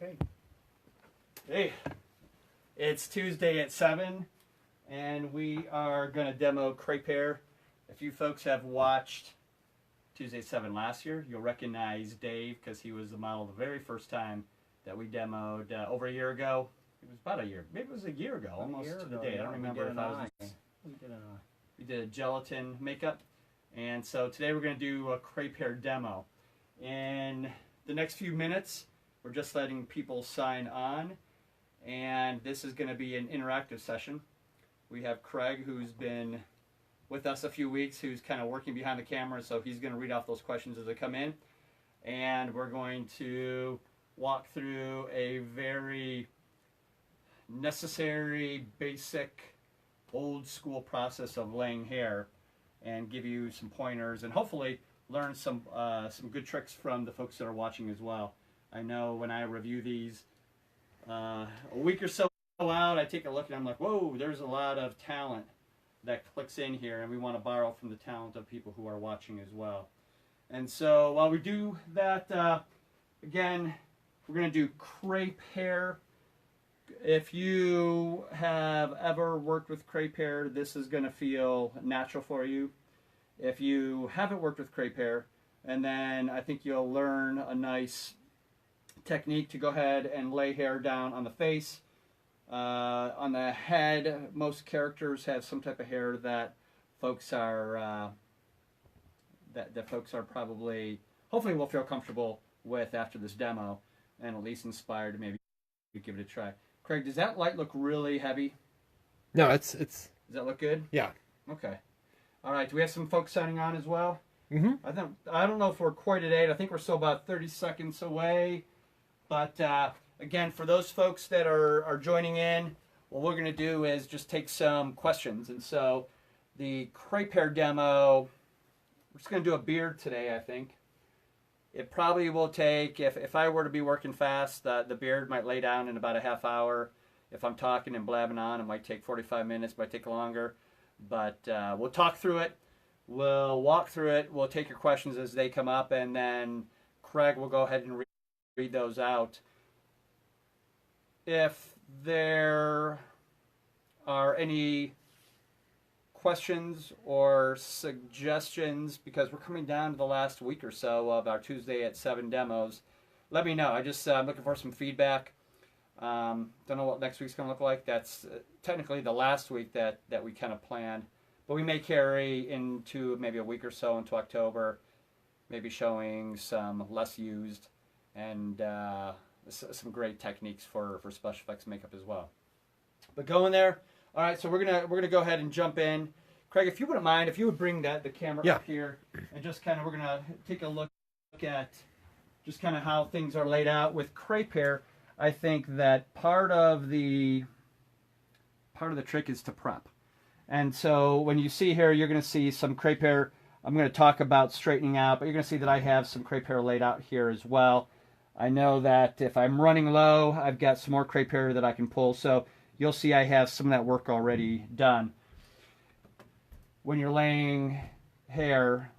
Okay. Hey, it's Tuesday at 7, and we are going to demo Crepe. If you folks have watched Tuesday at 7 last year, you'll recognize Dave because he was the model the very first time that we demoed over a year ago. It was about a year. Maybe it was a year ago, almost to the day. I don't remember if I was... We did a gelatin makeup. And so today we're going to do a Crepe hair demo. In the next few minutes, we're just letting people sign on. And this is going to be an interactive session. We have Craig, who's been with us a few weeks, who's kind of working behind the camera, so he's going to read off those questions as they come in. And we're going to walk through a very necessary, basic, old school process of laying hair and give you some pointers and hopefully learn some good tricks from the folks that are watching as well. I know when I review these a week or so out, I take a look and I'm like, whoa, there's a lot of talent that clicks in here, and we want to borrow from the talent of people who are watching as well. And so while we do that, again, we're going to do Crepe hair. If you have ever worked with Crepe hair, this is going to feel natural for you. If you haven't worked with Crepe hair, and then I think you'll learn a nice technique to go ahead and lay hair down on the face. On the head, most characters have some type of hair that folks are that folks are probably, hopefully will feel comfortable with after this demo, and at least inspired to maybe give it a try. Craig, does that light look really heavy? No, it's. Does that look good? Yeah. Okay. All right. Do we have some folks signing on as well? Mm-hmm. I don't know if we're quite at 8. I think we're still about 30 seconds away. But again, for those folks that are joining in, what we're going to do is just take some questions. And so the Crepe hair demo, we're just going to do a beard today, I think. It probably will take, if I were to be working fast, the beard might lay down in about a half hour. If I'm talking and blabbing on, it might take 45 minutes, might take longer. But we'll talk through it. We'll walk through it. We'll take your questions as they come up, and then Craig will go ahead and read those out. If there are any questions or suggestions, because we're coming down to the last week or so of our Tuesday at 7 demos, let me know. I just I'm looking for some feedback. Don't know what next week's going to look like. That's technically the last week that we kind of planned, but we may carry into maybe a week or so into October, maybe showing some less used and some great techniques for special effects makeup as well. But going there. All right, so we're gonna go ahead and jump in. Craig, if you wouldn't mind, if you would bring the camera up here and just kind of, we're gonna take a look at just kind of how things are laid out with Crepe hair. I think that part of the trick is to prep. And so when you see here, you're gonna see some Crepe hair. I'm gonna talk about straightening out, but you're gonna see that I have some Crepe hair laid out here as well. I know that if I'm running low, I've got some more Crepe hair that I can pull. So you'll see I have some of that work already done. When you're laying hair,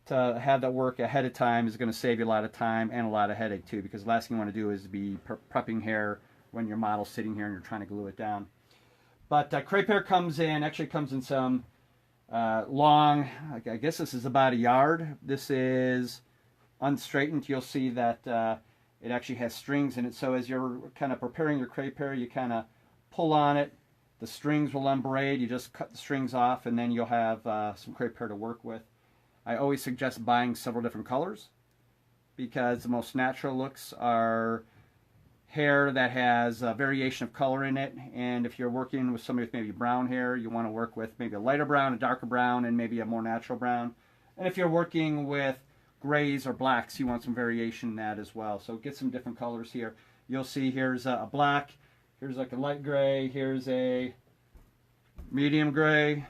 to have that work ahead of time is going to save you a lot of time and a lot of headache too, because the last thing you want to do is be prepping hair when your model's sitting here and you're trying to glue it down. But Crepe hair comes in some long, I guess this is about a yard. This is unstraightened. You'll see that it actually has strings in it. So as you're kind of preparing your Crepe hair, you kind of pull on it. The strings will unbraid. You just cut the strings off, and then you'll have some Crepe hair to work with. I always suggest buying several different colors, because the most natural looks are hair that has a variation of color in it. And if you're working with somebody with maybe brown hair, you want to work with maybe a lighter brown, a darker brown, and maybe a more natural brown. And if you're working with grays or blacks, you want some variation in that as well. So get some different colors here. You'll see here's a black, here's like a light gray, here's a medium gray,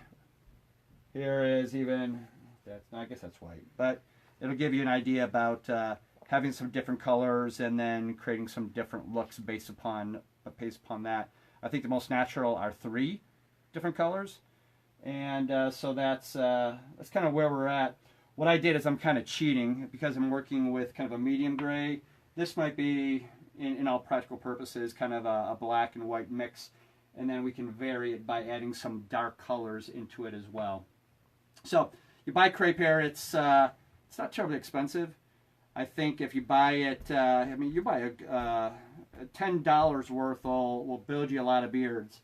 here is even, I guess that's white, but it'll give you an idea about having some different colors and then creating some different looks based upon that. I think the most natural are 3 different colors, and so that's kind of where we're at. What I did is I'm kind of cheating because I'm working with kind of a medium gray. This might be in all practical purposes, kind of a black and white mix. And then we can vary it by adding some dark colors into it as well. So you buy crepe hair, it's not terribly expensive. I think if you buy it, I mean, you buy a $10 worth will build you a lot of beards.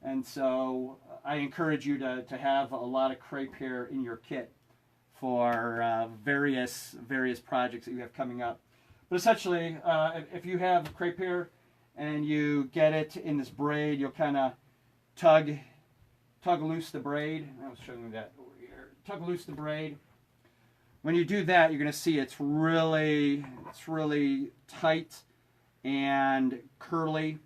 And so I encourage you to have a lot of crepe hair in your kit for various projects that you have coming up. But essentially, if you have crepe hair and you get it in this braid, you'll kind of tug loose the braid. I was showing you that over here. Tug loose the braid. When you do that, you're going to see it's really tight and curly.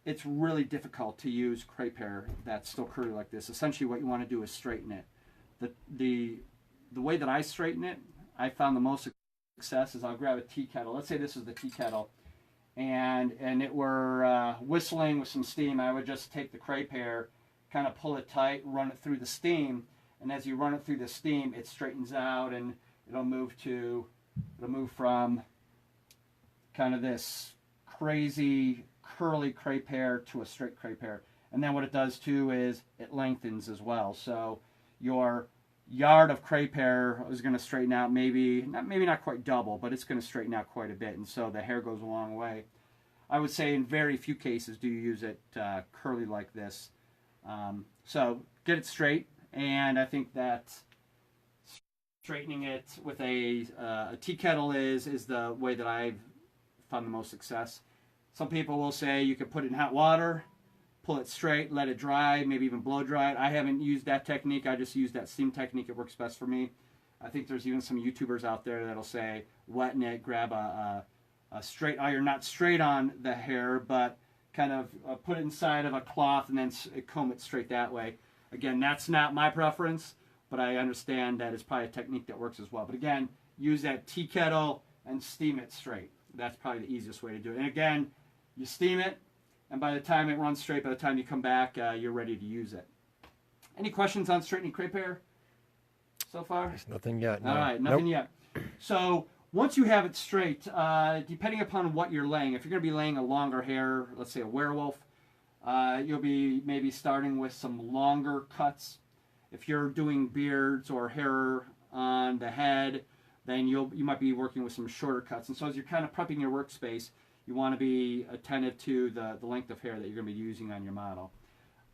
It's really difficult to use crepe hair that's still curly like this. Essentially, what you want to do is straighten it. The way that I straighten it, I found the most success is I'll grab a tea kettle. Let's say this is the tea kettle, and it were whistling with some steam. I would just take the crepe hair, kind of pull it tight, run it through the steam, and as you run it through the steam, it straightens out, and it'll move from kind of this crazy curly crepe hair to a straight crepe hair. And then what it does too is it lengthens as well. So your yard of crepe hair is going to straighten out maybe not quite double, but it's going to straighten out quite a bit, and so the hair goes a long way. I would say in very few cases do you use it curly like this. So get it straight, and I think that straightening it with a tea kettle is the way that I've found the most success. Some people will say you can put it in hot water, pull it straight, let it dry, maybe even blow dry it. I haven't used that technique. I just use that steam technique. It works best for me. I think there's even some YouTubers out there that'll say wetten it, grab a straight iron, not straight on the hair, but kind of put it inside of a cloth and then comb it straight that way. Again, that's not my preference, but I understand that it's probably a technique that works as well. But again, use that tea kettle and steam it straight. That's probably the easiest way to do it. And again, you steam it, and by the time it runs straight, by the time you come back, you're ready to use it. Any questions on straightening crepe hair so far? There's nothing yet. No. All right, nothing yet. So once you have it straight, depending upon what you're laying, if you're going to be laying a longer hair, let's say a werewolf, you'll be maybe starting with some longer cuts. If you're doing beards or hair on the head, then you might be working with some shorter cuts. And so as you're kind of prepping your workspace, you want to be attentive to the length of hair that you're going to be using on your model.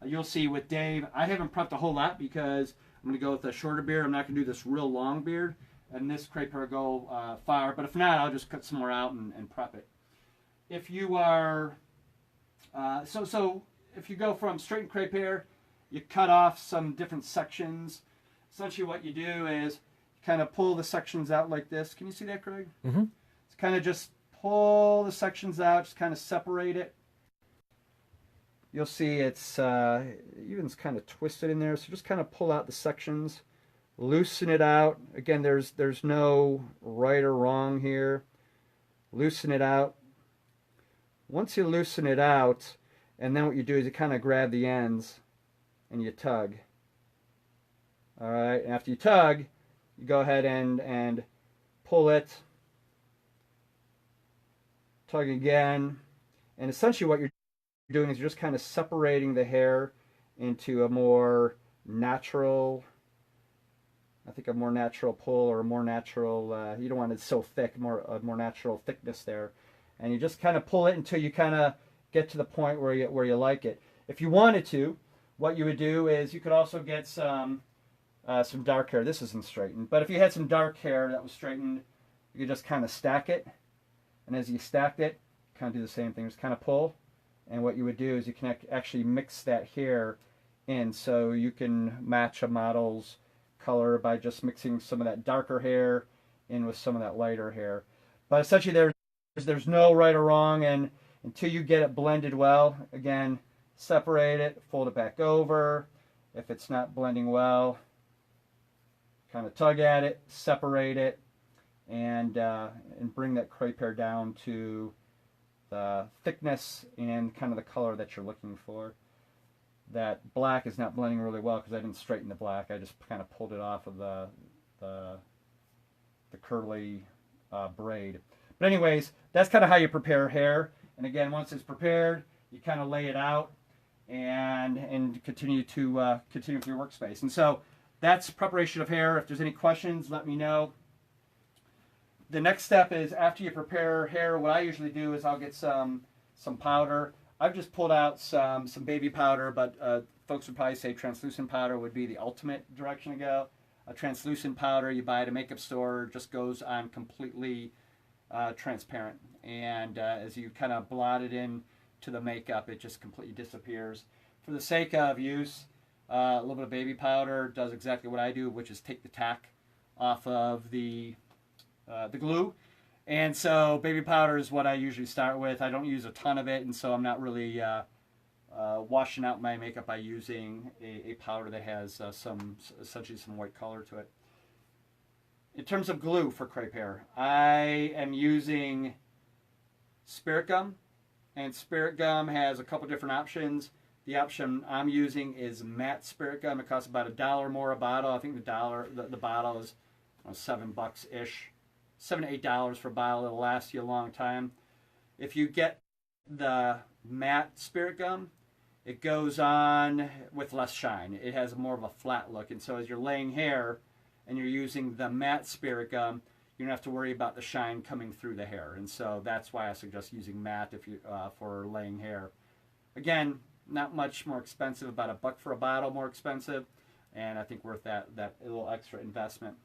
You'll see with Dave, I haven't prepped a whole lot because I'm going to go with a shorter beard. I'm not going to do this real long beard, and this crepe hair go far. But if not, I'll just cut some more out and prep it. If you are, so if you go from straightened crepe hair, you cut off some different sections. Essentially what you do is you kind of pull the sections out like this. Can you see that, Craig? Mm-hmm. It's kind of just pull the sections out, just kind of separate it. You'll see it's even kind of twisted in there, so just kind of pull out the sections, loosen it out. Again, there's no right or wrong here. Loosen it out. Once you loosen it out, and then what you do is you kind of grab the ends and you tug. All right, and after you tug, you go ahead and pull it. Tug again, and essentially what you're doing is you're just kind of separating the hair into a more natural, I think a more natural pull, or a more natural, you don't want it so thick, a more natural thickness there. And you just kind of pull it until you kind of get to the point where you like it. If you wanted to, what you would do is you could also get some dark hair. This isn't straightened, but if you had some dark hair that was straightened, you could just kind of stack it. And as you stacked it, kind of do the same thing. Just kind of pull. And what you would do is you can actually mix that hair in, so you can match a model's color by just mixing some of that darker hair in with some of that lighter hair. But essentially there's no right or wrong, and until you get it blended well, again, separate it, fold it back over. If it's not blending well, kind of tug at it, separate it, and bring that crepe hair down to the thickness and kind of the color that you're looking for. That black is not blending really well because I didn't straighten the black. I just kind of pulled it off of the curly braid. But anyways, that's kind of how you prepare hair. And again, once it's prepared, you kind of lay it out and continue to continue with your workspace. And so that's preparation of hair. If there's any questions, let me know. The next step is after you prepare hair, what I usually do is I'll get some powder. I've just pulled out some baby powder, but folks would probably say translucent powder would be the ultimate direction to go. A translucent powder you buy at a makeup store just goes on completely transparent, and as you kind of blot it in to the makeup, it just completely disappears. For the sake of use, a little bit of baby powder does exactly what I do, which is take the tack off of the glue. And so baby powder is what I usually start with. I don't use a ton of it, and so I'm not really washing out my makeup by using a powder that has essentially some white color to it. In terms of glue for crepe hair, I am using spirit gum, and spirit gum has a couple different options. The option I'm using is matte spirit gum. It costs about $1 more a bottle. I think the bottle is $7-ish. $7 to $8 for a bottle. It'll last you a long time. If you get the matte spirit gum, it goes on with less shine. It has more of a flat look, and so as you're laying hair and you're using the matte spirit gum, you don't have to worry about the shine coming through the hair. And so that's why I suggest using matte if you for laying hair. Again, not much more expensive, about $1 for a bottle more expensive, and I think worth that little extra investment.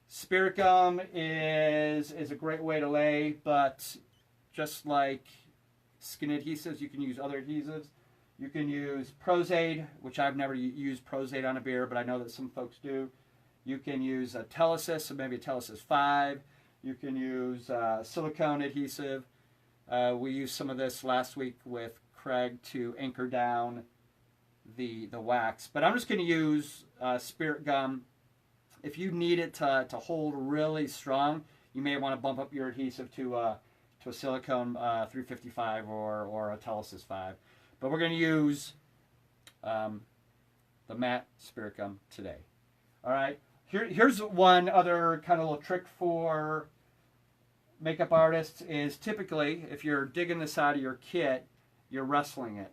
Spirit gum is a great way to lay, but just like skin adhesives, you can use other adhesives. You can use Pros-Aid, which I've never used Pros-Aid on a beer, but I know that some folks do. You can use a Telesis, so maybe a Telesis 5. You can use silicone adhesive. We used some of this last week with Craig to anchor down the wax. But I'm just going to use spirit gum. If you need it to hold really strong, you may want to bump up your adhesive to a silicone 355 or a Telesis 5. But we're going to use the matte spirit gum today. All right. Here's one other kind of little trick for makeup artists is typically if you're digging this out of your kit, you're wrestling it,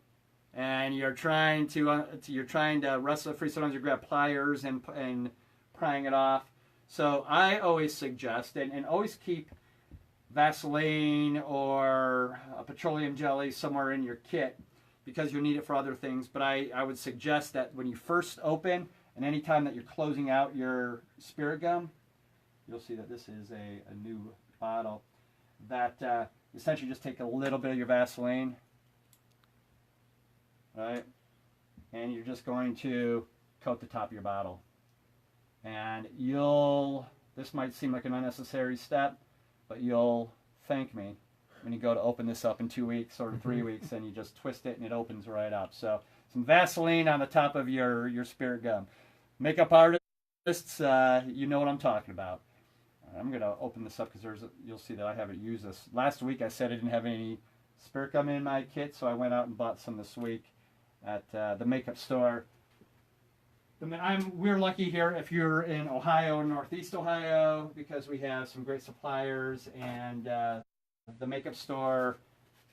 and you're trying to wrestle it free. Sometimes you grab pliers and prying it off. So I always suggest and always keep Vaseline or a petroleum jelly somewhere in your kit because you'll need it for other things. But I would suggest that when you first open and any time that you're closing out your spirit gum, you'll see that this is a new bottle, that essentially just take a little bit of your Vaseline, right, and you're just going to coat the top of your bottle. And this might seem like an unnecessary step, but you'll thank me when you go to open this up in 2 weeks or 3 weeks and you just twist it and it opens right up. So some Vaseline on the top of your spirit gum. Makeup artists, you know what I'm talking about. I'm going to open this up because you'll see that I haven't used this. Last week I said I didn't have any spirit gum in my kit, so I went out and bought some this week at the makeup store. We're lucky here if you're in Ohio or Northeast Ohio because we have some great suppliers, and the makeup store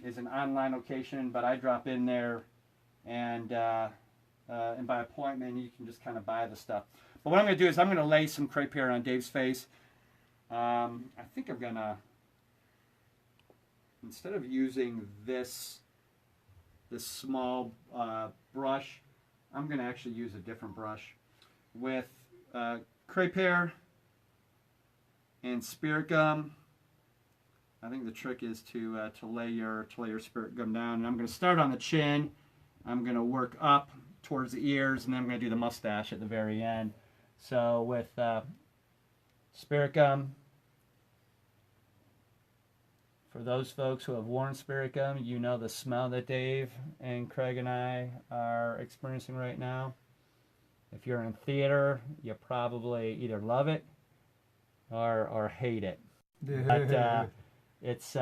is an online location, but I drop in there and by appointment you can just kind of buy the stuff. But what I'm going to do is I'm going to lay some crepe hair on Dave's face. I think I'm going to, instead of using this small brush, I'm going to actually use a different brush with crepe hair and spirit gum. I think the trick is to lay your spirit gum down, and I'm going to start on the chin. I'm going to work up towards the ears, and then I'm going to do the mustache at the very end. So with spirit gum, for those folks who have worn spirit gum, you know the smell that Dave and Craig and I are experiencing right now. If you're in theater, you probably either love it or hate it. But it's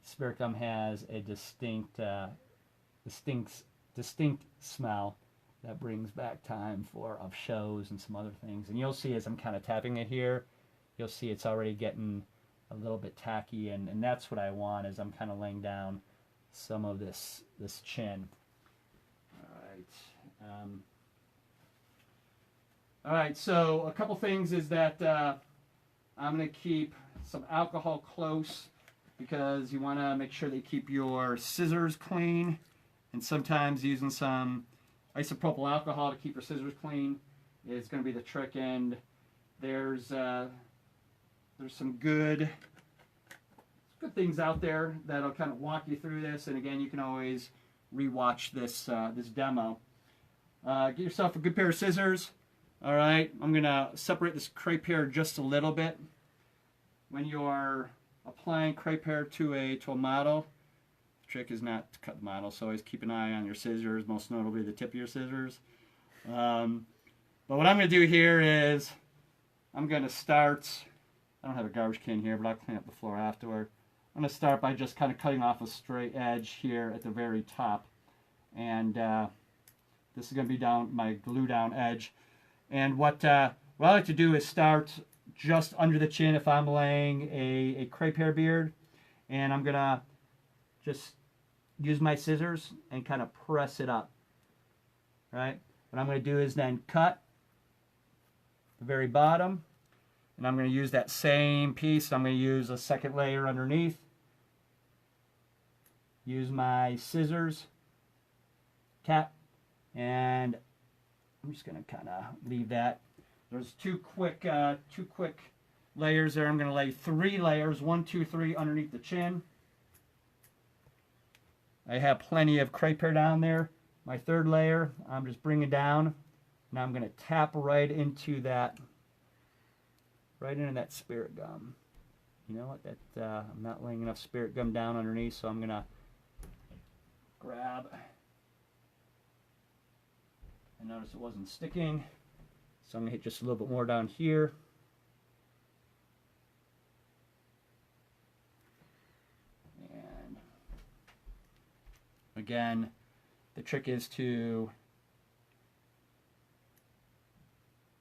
spirit gum has a distinct smell, that brings back time of shows and some other things. And you'll see as I'm kind of tapping it here, you'll see it's already getting a little bit tacky, and that's what I want, is I'm kind of laying down some of this chin. All right, so a couple things is that I'm going to keep some alcohol close, because you want to make sure that you keep your scissors clean, and sometimes using some isopropyl alcohol to keep your scissors clean is going to be the trick. And there's some good things out there that'll kind of walk you through this. And again, you can always rewatch this demo. Get yourself a good pair of scissors. All right, I'm gonna separate this crepe hair just a little bit. When you're applying crepe hair to a model, the trick is not to cut the model, so always keep an eye on your scissors, most notably the tip of your scissors. But what I'm gonna do here is I'm gonna start. I don't have a garbage can here, but I'll clean up the floor afterward. I'm gonna start by just kind of cutting off a straight edge here at the very top, and this is gonna be down my glue down edge. And what I like to do is start just under the chin if I'm laying a crepe hair beard, and I'm gonna just use my scissors and kind of press it up. Right? What I'm gonna do is then cut the very bottom, and I'm gonna use that same piece. I'm gonna use a second layer underneath. Use my scissors, cap, and I'm just going to kind of leave that. There's two quick layers there. I'm going to lay 3 layers, 1, 2, 3 underneath the chin. I have plenty of crepe hair down there. My 3rd layer, I'm just bringing down. Now I'm going to tap right into that spirit gum. You know what? I'm not laying enough spirit gum down underneath, so I'm going to grab. I noticed it wasn't sticking, so I'm going to hit just a little bit more down here. And again, the trick is to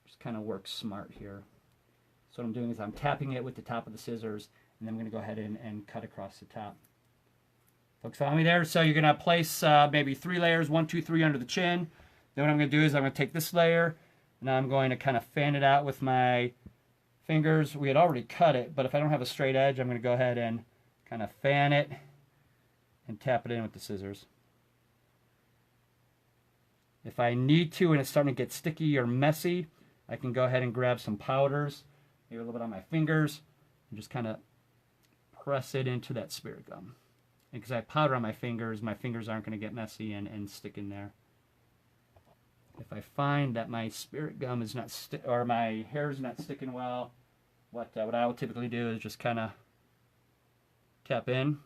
just kind of work smart here. So what I'm doing is I'm tapping it with the top of the scissors, and then I'm going to go ahead and cut across the top. Folks, follow me there? So you're going to place maybe 3 layers, 1, 2, 3 under the chin. Then what I'm going to do is I'm going to take this layer, and I'm going to kind of fan it out with my fingers. We had already cut it, but if I don't have a straight edge, I'm going to go ahead and kind of fan it and tap it in with the scissors. If I need to and it's starting to get sticky or messy, I can go ahead and grab some powders, maybe a little bit on my fingers, and just kind of press it into that spirit gum. And because I have powder on my fingers aren't going to get messy and stick in there. If I find that my spirit gum is not or my hair is not sticking well, what I will typically do is just kind of tap in.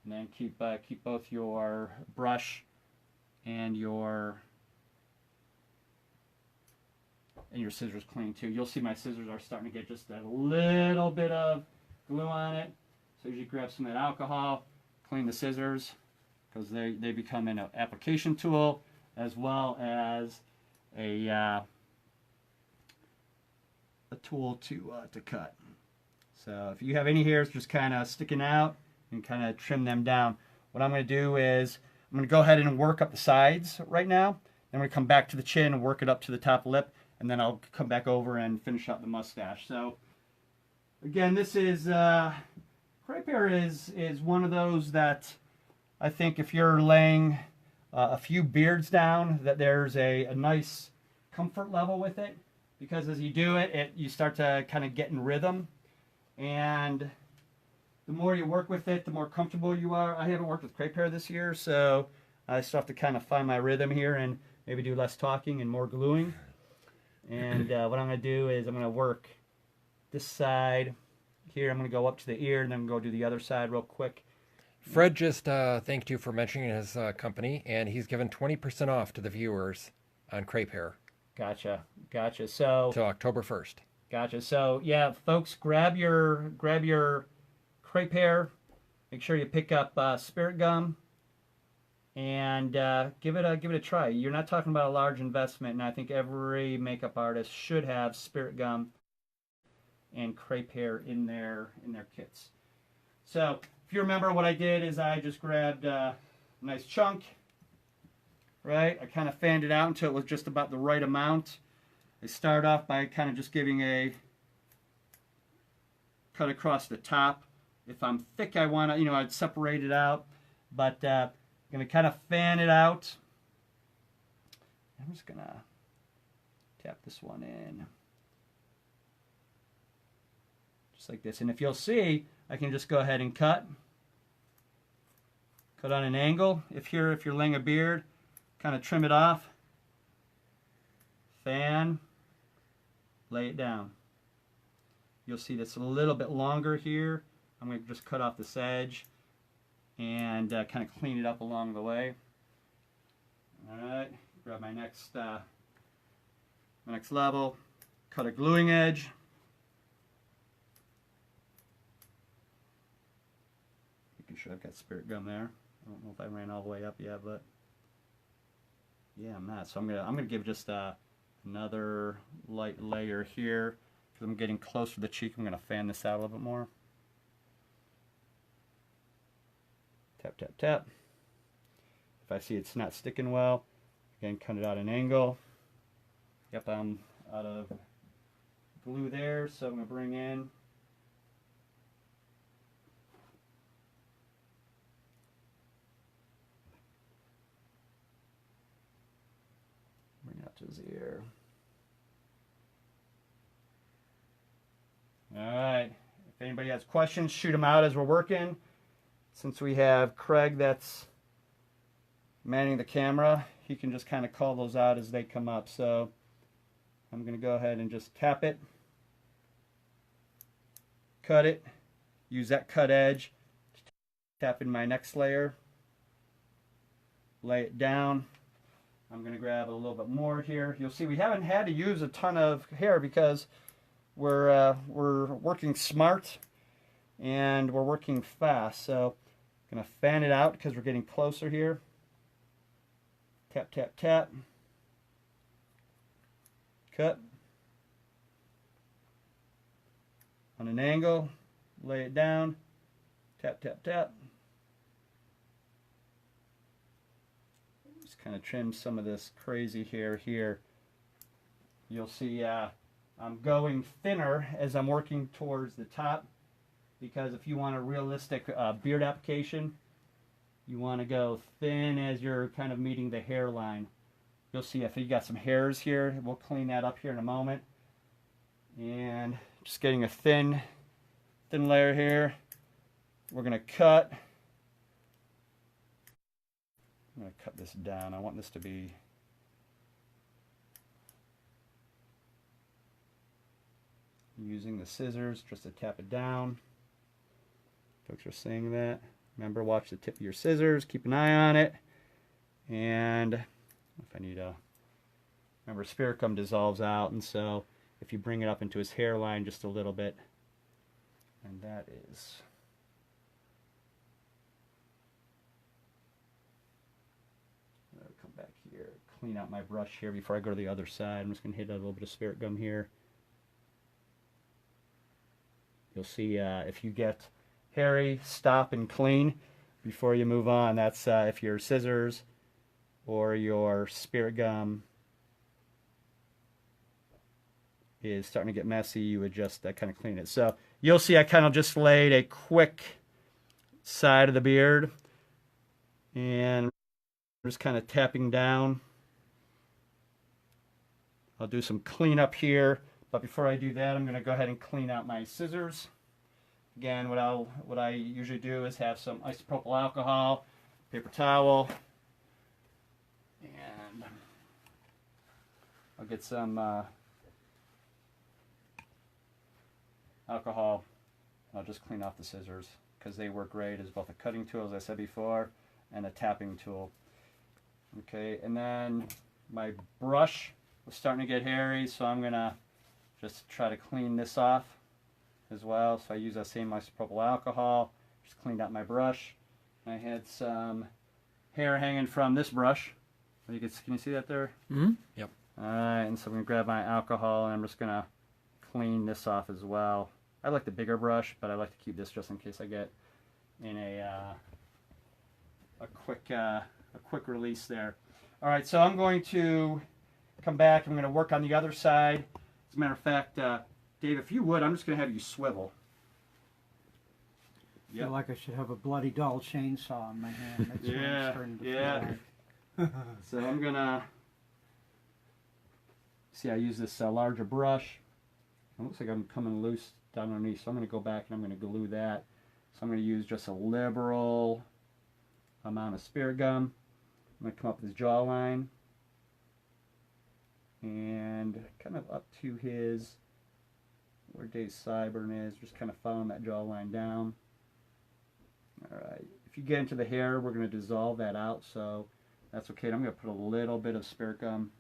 And then keep both your brush and your scissors clean too. You'll see my scissors are starting to get just a little bit of glue on it. So you grab some of that alcohol. Clean the scissors, because they become an application tool as well as a tool to cut. So if you have any hairs just kind of sticking out, you can kind of trim them down. What I'm going to do is I'm going to go ahead and work up the sides right now. Then I'm going to come back to the chin and work it up to the top lip, and then I'll come back over and finish up the mustache. So again, this is crepe hair is one of those that I think if you're laying a few beards down, that there's a nice comfort level with it, because as you do it, you start to kind of get in rhythm, and the more you work with it, the more comfortable you are. I haven't worked with crepe hair this year, so I still have to kind of find my rhythm here and maybe do less talking and more gluing. And what I'm going to do is I'm going to work this side. Here, I'm going to go up to the ear, and then go do the other side real quick. Fred just thanked you for mentioning his company, and he's given 20% off to the viewers on crepe hair. Gotcha. So till October 1st. Gotcha. So yeah, folks, grab your crepe hair. Make sure you pick up spirit gum and give it a try. You're not talking about a large investment, and I think every makeup artist should have spirit gum and crepe hair in their kits. So if you remember, what I did is I just grabbed a nice chunk, right? I kind of fanned it out until it was just about the right amount. I start off by kind of just giving a cut across the top. If I'm thick, I want to, I'd separate it out, but I'm going to kind of fan it out. I'm just going to tap this one in. Just like this. And if you'll see, I can just go ahead and cut on an angle. If you're laying a beard, kind of trim it off, fan, lay it down. You'll see that's a little bit longer here. I'm going to just cut off this edge and kind of clean it up along the way. All right, grab my next level, cut a gluing edge. Making sure I've got spirit gum there. I don't know if I ran all the way up yet, but yeah, I'm not. So I'm gonna give just another light layer here because I'm getting close to the cheek. I'm gonna fan this out a little bit more. Tap, tap, tap. If I see it's not sticking well, again, cut it out an angle. Yep, I'm out of glue there, so I'm gonna bring in out to his ear. Alright, if anybody has questions, shoot them out as we're working. Since we have Craig that's manning the camera, he can just kind of call those out as they come up. So I'm going to go ahead and just tap it, cut it, use that cut edge to tap in my next layer, lay it down. I'm going to grab a little bit more here. You'll see we haven't had to use a ton of hair because we're working smart and we're working fast. So I'm going to fan it out because we're getting closer here. Tap, tap, tap. Cut. On an angle, lay it down. Tap, tap, tap. Just kind of trim some of this crazy hair here. You'll see I'm going thinner as I'm working towards the top, because if you want a realistic beard application, you want to go thin as you're kind of meeting the hairline. You'll see if you got some hairs here, we'll clean that up here in a moment. And just getting a thin layer here. We're going to cut. I'm going to cut this down. I want this to be using the scissors just to tap it down. Folks are saying that. Remember, watch the tip of your scissors, keep an eye on it. And if I need a, remember, spirit gum dissolves out, and so if you bring it up into his hairline just a little bit, and that is, I'll come back here, clean out my brush here before I go to the other side. I'm just going to hit a little bit of spirit gum here. You'll see if you get hairy, stop and clean before you move on. That's if your scissors or your spirit gum is starting to get messy, you would just kind of clean it. So you'll see I kind of just laid a quick side of the beard and I'm just kind of tapping down. I'll do some cleanup here, but before I do that, I'm going to go ahead and clean out my scissors. Again, what I usually do is have some isopropyl alcohol, paper towel, and I'll get some alcohol. I'll just clean off the scissors because they work great as both a cutting tool, as I said before, and a tapping tool. Okay, and then my brush was starting to get hairy, so I'm gonna just try to clean this off as well. So I use that same isopropyl alcohol Just cleaned out my brush. I had some hair hanging from this brush. Can you see that there? Mm-hmm. Yep. Alright, and so I'm going to grab my alcohol and I'm just going to clean this off as well. I like the bigger brush, but I like to keep this just in case I get in a quick release there. Alright, so I'm going to come back. I'm going to work on the other side. As a matter of fact, Dave, if you would, I'm just going to have you swivel. I feel like I should have a bloody doll chainsaw in my hand. That's what I'm starting to feel like. So I'm going to... See, I use this larger brush. It looks like I'm coming loose down underneath, so I'm going to go back and I'm going to glue that. So I'm going to use just a liberal amount of spirit gum. I'm going to come up with his jawline and kind of up to his, where Dave's sideburn is, just kind of following that jawline down. Alright, if you get into the hair, we're going to dissolve that out, so that's okay. I'm going to put a little bit of spirit gum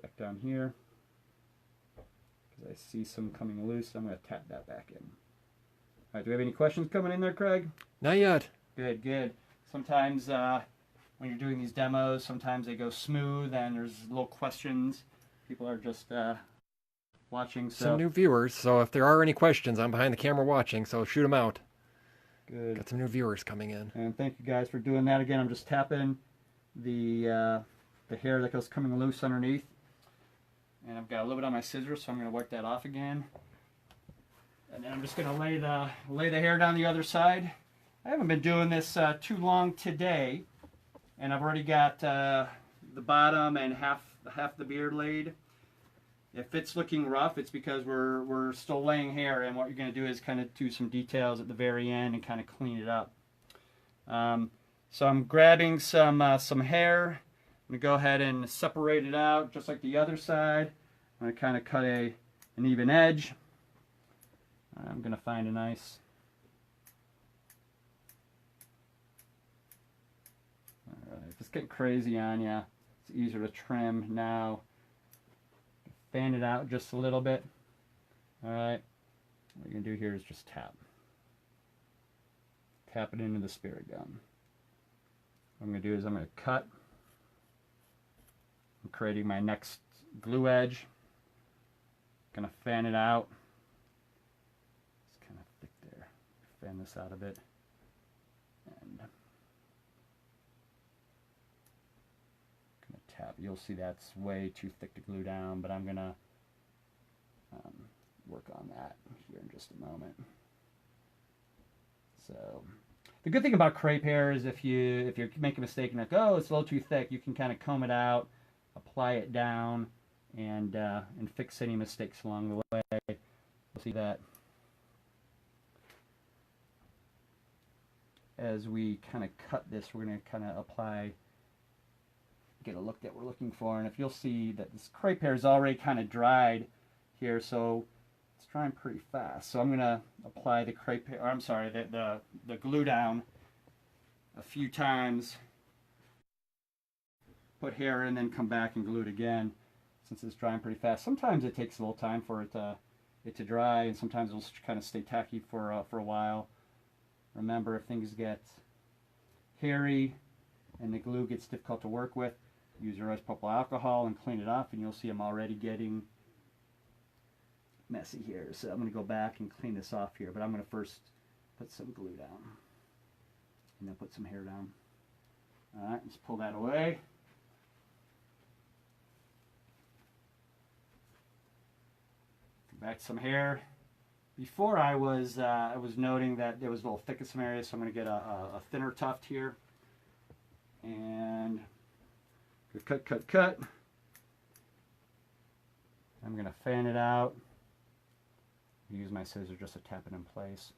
back down here because I see some coming loose. I'm going to tap that back in. All right, do we have any questions coming in there, Craig? Not yet. Good, good. Sometimes when you're doing these demos, sometimes they go smooth and there's little questions. People are just watching. So. Some new viewers, so if there are any questions, I'm behind the camera watching, so shoot them out. Good. Got some new viewers coming in. And thank you guys for doing that. Again, I'm just tapping the hair that goes coming loose underneath. And I've got a little bit on my scissors, so I'm going to wipe that off again. And then I'm just going to lay the hair down the other side. I haven't been doing this too long today, and I've already got the bottom and half the beard laid. If it's looking rough, it's because we're still laying hair, and what you're going to do is kind of do some details at the very end and kind of clean it up. So I'm grabbing some hair. I'm going to go ahead and separate it out just like the other side. I'm going to kind of cut an even edge. I'm going to find a nice... Alright, if it's getting crazy on you, it's easier to trim now. Fan it out just a little bit. Alright, what you're going to do here is just tap. Tap it into the spirit gum. What I'm going to do is I'm going to cut. I'm creating my next glue edge. Gonna fan it out. It's kind of thick there. Fan this out a bit. And gonna tap. You'll see that's way too thick to glue down, but I'm gonna work on that here in just a moment. So the good thing about crepe hair is if you make a mistake and like, oh, it's a little too thick, you can kind of comb it out, apply it down, and fix any mistakes along the way. You'll see that as we kind of cut this, we're going to kind of apply, get a look that we're looking for. And if you'll see that this crepe hair is already kind of dried here, so it's drying pretty fast. So I'm going to apply the crepe hair, or I'm sorry, the glue down a few times. Put hair in, then come back and glue it again, since it's drying pretty fast. Sometimes it takes a little time for it to dry, and sometimes it'll kind of stay tacky for a while. Remember, if things get hairy and the glue gets difficult to work with, use your isopropyl alcohol and clean it off, and you'll see I'm already getting messy here. So I'm going to go back and clean this off here, but I'm going to first put some glue down, and then put some hair down. All right, let's pull that away. Back to some hair. Before I was noting that there was a little thick in some areas, so I'm going to get a thinner tuft here. And cut, cut, cut. I'm going to fan it out. Use my scissors just to tap it in place.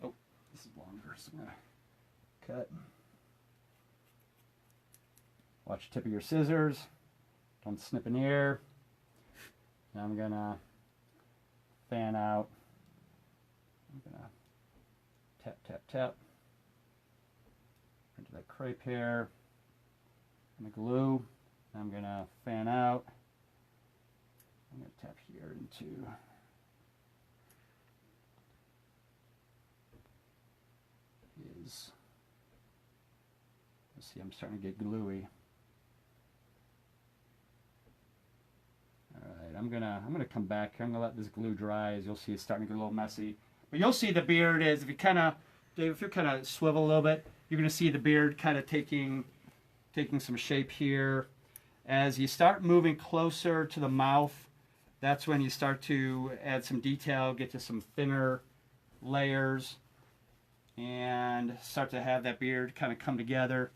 Oh, this is longer, so I'm going to cut. Watch the tip of your scissors. Don't snip an ear. Now I'm gonna fan out. I'm gonna tap, tap, tap into that crepe hair and the glue. I'm gonna fan out. I'm going to tap here into his. Let's see, I'm starting to get gluey. All right, I'm gonna come back here. I'm gonna let this glue dry. As you'll see, it's starting to get a little messy. But you'll see the beard is, if you kind of, Dave, if you kind of swivel a little bit, you're gonna see the beard kind of taking some shape here. As you start moving closer to the mouth, that's when you start to add some detail, get to some thinner layers, and start to have that beard kind of come together.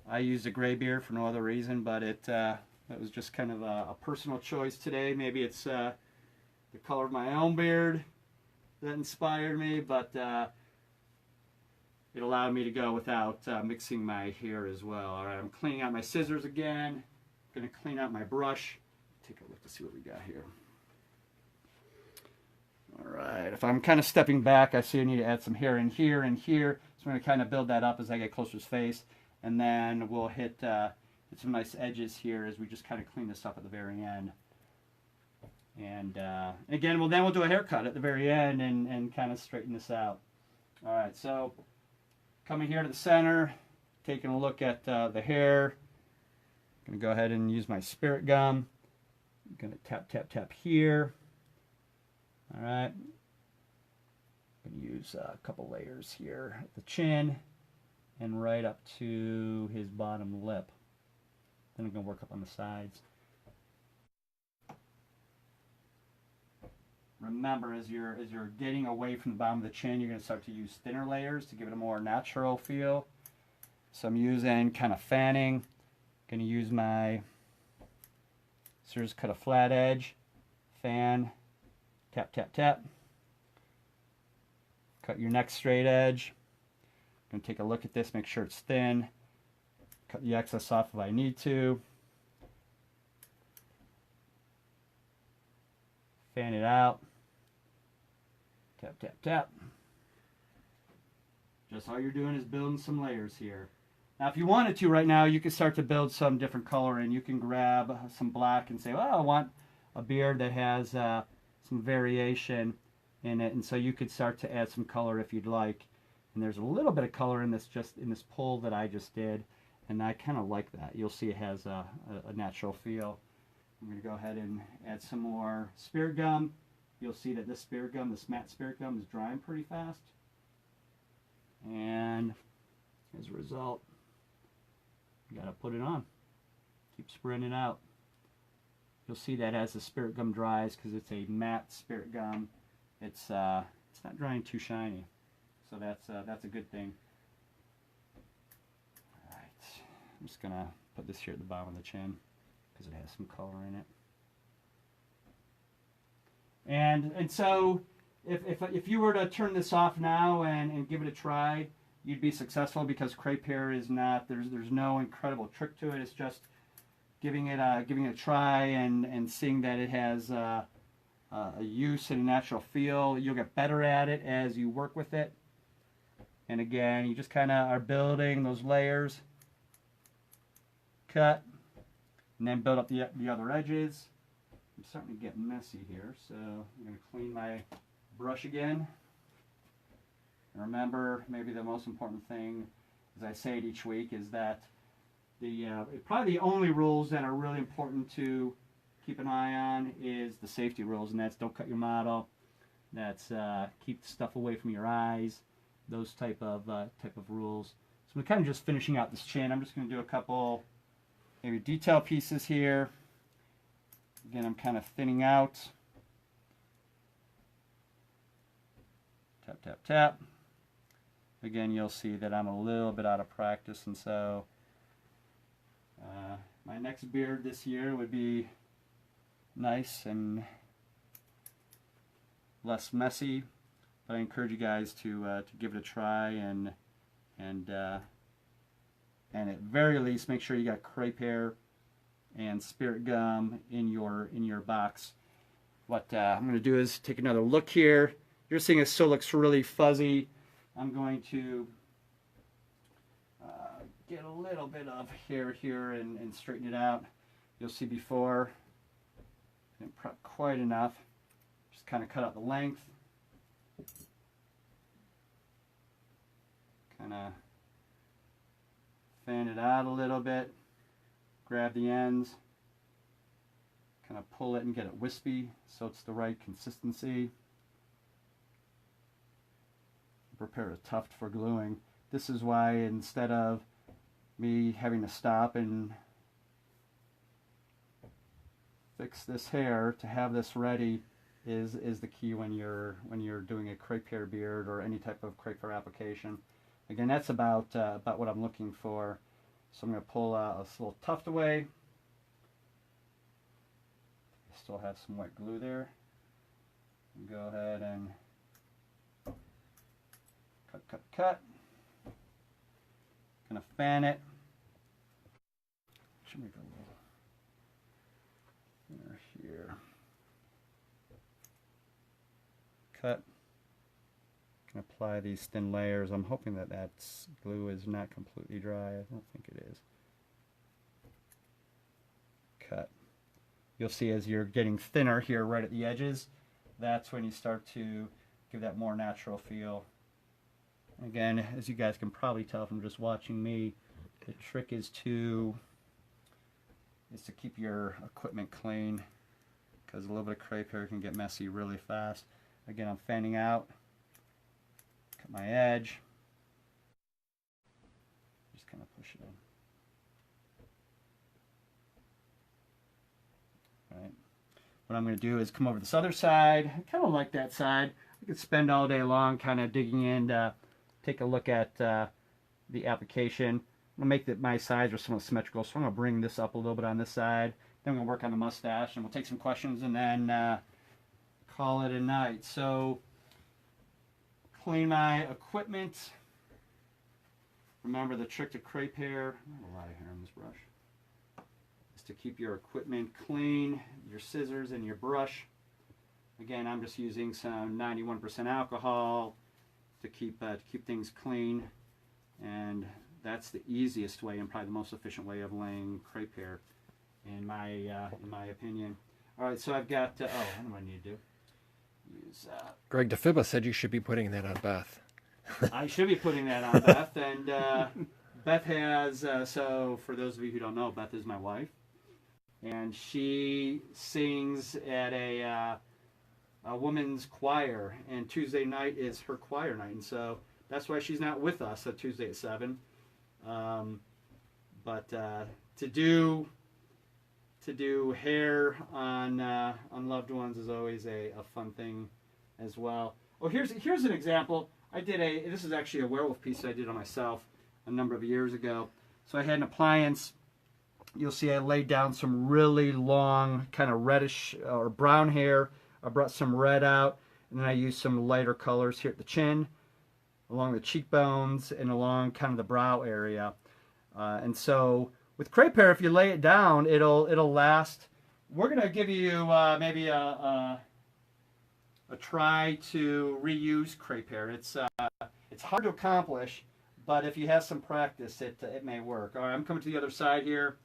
I used a gray beard for no other reason, but it was just kind of a personal choice today. Maybe it's the color of my own beard that inspired me, but it allowed me to go without mixing my hair as well. All right, I'm cleaning out my scissors again. I'm going to clean out my brush. Take a look to see what we got here. All right, if I'm kind of stepping back, I see I need to add some hair in here and here. So I'm going to kind of build that up as I get closer to his face. And then we'll hit some nice edges here as we just kind of clean this up at the very end. And again, then we'll do a haircut at the very end and kind of straighten this out. All right, so coming here to the center, taking a look at the hair. I'm going to go ahead and use my spirit gum. I'm going to tap, tap, tap here. All right. I'm going to use a couple layers here at the chin and right up to his bottom lip. Then I'm going to work up on the sides. Remember, as you're getting away from the bottom of the chin, you're going to start to use thinner layers to give it a more natural feel. So I'm using kind of fanning. Going to use my scissors, cut a flat edge, fan, tap, tap, tap. Cut your next straight edge. I'm going to take a look at this, make sure it's thin. Cut the excess off if I need to. Fan it out. Tap, tap, tap. Just all you're doing is building some layers here. Now, if you wanted to right now, you can start to build some different color, and you can grab some black and say, well, I want a beard that has some variation in it. And so you could start to add some color if you'd like. And there's a little bit of color in this, just in this pull that I just did. And I kind of like that. You'll see it has a natural feel. I'm going to go ahead and add some more spirit gum. You'll see that this spirit gum, this matte spirit gum, is drying pretty fast. And as a result, you got to put it on. Keep spreading it out. You'll see that as the spirit gum dries, because it's a matte spirit gum, it's not drying too shiny. So that's a good thing. All right, I'm just gonna put this here at the bottom of the chin because it has some color in it. And so if you were to turn this off now and give it a try, you'd be successful, because crepe hair is not, there's no incredible trick to it. It's just giving it a try and seeing that it has a use and a natural feel. You'll get better at it as you work with it. And again, you just kind of are building those layers. Cut, and then build up the other edges. I'm starting to get messy here, so I'm going to clean my brush again. And remember, maybe the most important thing, as I say it each week, is that probably the only rules that are really important to keep an eye on is the safety rules, and that's don't cut your model, that's keep the stuff away from your eyes, those type of rules. So I'm kind of just finishing out this chin. I'm just going to do a couple maybe detail pieces here. Again, I'm kind of thinning out. Tap, tap, tap. Again, you'll see that I'm a little bit out of practice, and so my next beard this year would be nice and less messy. But I encourage you guys to give it a try, and at very least make sure you got crepe hair and spirit gum in your box. What I'm going to do is take another look here. You're seeing it still looks really fuzzy. I'm going to get a little bit of hair here and straighten it out. You'll see before Didn't prep quite enough. Just kind of cut out the length. Kind of fan it out a little bit. Grab the ends. Kind of pull it and get it wispy so it's the right consistency. Prepare a tuft for gluing. This is why instead of me having to stop and fix this hair, to have this ready is the key when you're doing a crepe hair beard or any type of crepe hair application. Again, that's about what I'm looking for. So I'm going to pull this little tuft away. I still have some wet glue there. Go ahead and cut. Gonna fan it. Should make a little thinner here. Cut. Can apply these thin layers. I'm hoping that glue is not completely dry. I don't think it is. Cut. You'll see as you're getting thinner here right at the edges, that's when you start to give that more natural feel. Again, as you guys can probably tell from just watching me, the trick is to keep your equipment clean, because a little bit of crepe hair can get messy really fast. Again, I'm fanning out, cut my edge, just kind of push it in. All right. What I'm going to do is come over this other side. I kind of like that side. I could spend all day long kind of digging in to take a look at the application. I'm going to make my sides are somewhat symmetrical, so I'm going to bring this up a little bit on this side. Then I'm going to work on the mustache, and we'll take some questions and then call it a night. So, clean my equipment. Remember the trick to crepe hair. I have a lot of hair on this brush. Is to keep your equipment clean, your scissors and your brush. Again, I'm just using some 91% alcohol to keep things clean, and that's the easiest way and probably the most efficient way of laying crepe hair, in my opinion. All right, so I've got what do I need to do? Use. Greg DeFibba said you should be putting that on Beth. I should be putting that on Beth, and Beth has. So for those of you who don't know, Beth is my wife, and she sings at a woman's choir, and Tuesday night is her choir night, and so that's why she's not with us at Tuesday at 7. But to do hair on loved ones is always a fun thing as well. Oh, here's an example. This is actually a werewolf piece I did on myself a number of years ago. So I had an appliance. You'll see I laid down some really long kind of reddish or brown hair. I brought some red out, and then I used some lighter colors here at the chin, along the cheekbones, and along kind of the brow area. And so with crepe hair, if you lay it down, it'll last. We're gonna give you maybe a try to reuse crepe hair. It's hard to accomplish, but if you have some practice, it may work. All right, I'm coming to the other side here.